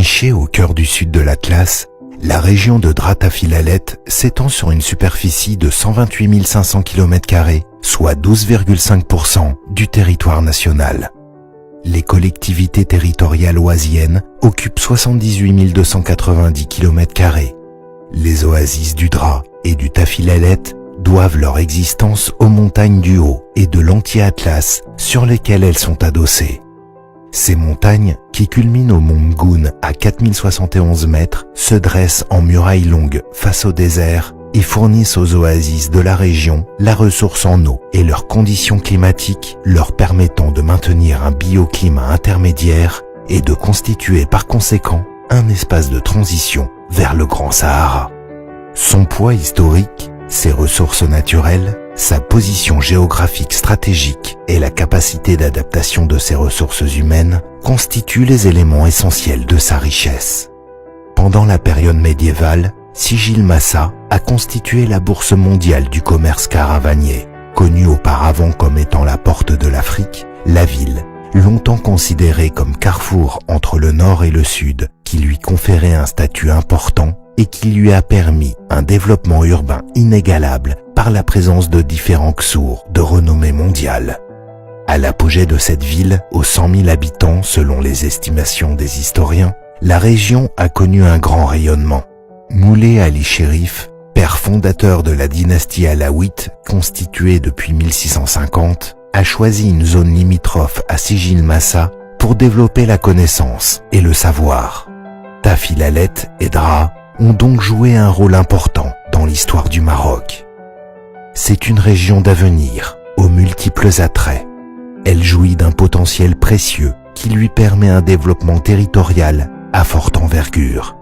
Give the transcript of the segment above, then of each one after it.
Nichée au cœur du sud de l'Atlas, la région de Drâta-Philaleth s'étend sur une superficie de 128 500 km², soit 12,5% du territoire national. Les collectivités territoriales oasiennes occupent 78 290 km². Les oasis du Dra et du Tafilelhet doivent leur existence aux montagnes du Haut et de l'Anti-Atlas sur lesquelles elles sont adossées. Ces montagnes, qui culminent au mont Mgoun à 4071 mètres, se dressent en muraille longue face au désert et fournissent aux oasis de la région la ressource en eau et leurs conditions climatiques leur permettant de maintenir un bioclimat intermédiaire et de constituer par conséquent un espace de transition vers le Grand Sahara. Son poids historique, ses ressources naturelles, sa position géographique stratégique et la capacité d'adaptation de ses ressources humaines constituent les éléments essentiels de sa richesse. Pendant la période médiévale, Sijil Massa a constitué la bourse mondiale du commerce caravanier. Connue auparavant comme étant la porte de l'Afrique, la ville, longtemps considérée comme carrefour entre le nord et le sud, qui lui conférait un statut important et qui lui a permis un développement urbain inégalable par la présence de différents ksours de renommée mondiale. À l'apogée de cette ville, aux 100 000 habitants selon les estimations des historiens, la région a connu un grand rayonnement. Moulay Ali Chérif, père fondateur de la dynastie alaouite constituée depuis 1650, a choisi une zone limitrophe à Sijil Massa pour développer la connaissance et le savoir. Tafilelhet et Dra ont donc joué un rôle important dans l'histoire du Maroc. C'est une région d'avenir, aux multiples attraits. Elle jouit d'un potentiel précieux qui lui permet un développement territorial à forte envergure.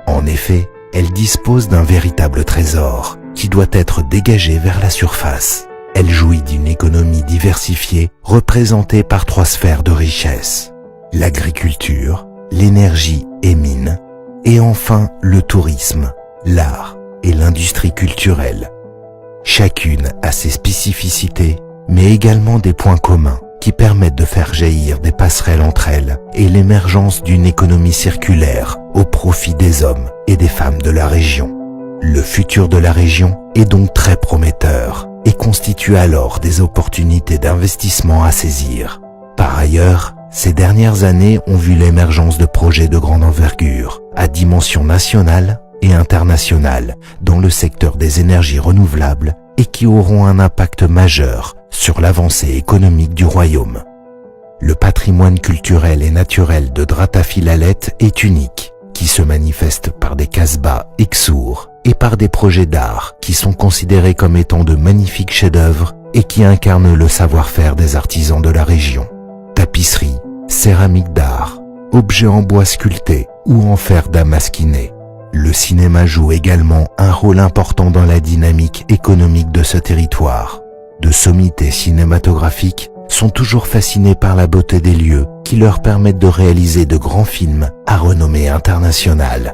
En effet, elle dispose d'un véritable trésor qui doit être dégagé vers la surface. Elle jouit d'une économie diversifiée représentée par 3 sphères de richesse: l'agriculture, l'énergie et mines, et enfin le tourisme, l'art et l'industrie culturelle. Chacune a ses spécificités, mais également des points communs qui permettent de faire jaillir des passerelles entre elles et l'émergence d'une économie circulaire au profit des hommes et des femmes de la région. Le futur de la région est donc très prometteur et constitue alors des opportunités d'investissement à saisir. Par ailleurs, ces dernières années ont vu l'émergence de projets de grande envergure, à dimension nationale et internationale, dans le secteur des énergies renouvelables et qui auront un impact majeur sur l'avancée économique du royaume. Le patrimoine culturel et naturel de Drâta-Philaleth est unique, qui se manifeste par des kasbahs et ksours et par des projets d'art qui sont considérés comme étant de magnifiques chefs-d'œuvre et qui incarnent le savoir-faire des artisans de la région. Tapisseries, céramique d'art, objets en bois sculptés ou en fer damasquiné. Le cinéma joue également un rôle important dans la dynamique économique de ce territoire. De sommités cinématographiques sont toujours fascinés par la beauté des lieux qui leur permettent de réaliser de grands films à renommée internationale.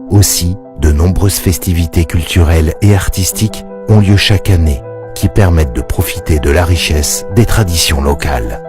Aussi, de nombreuses festivités culturelles et artistiques ont lieu chaque année qui permettent de profiter de la richesse des traditions locales.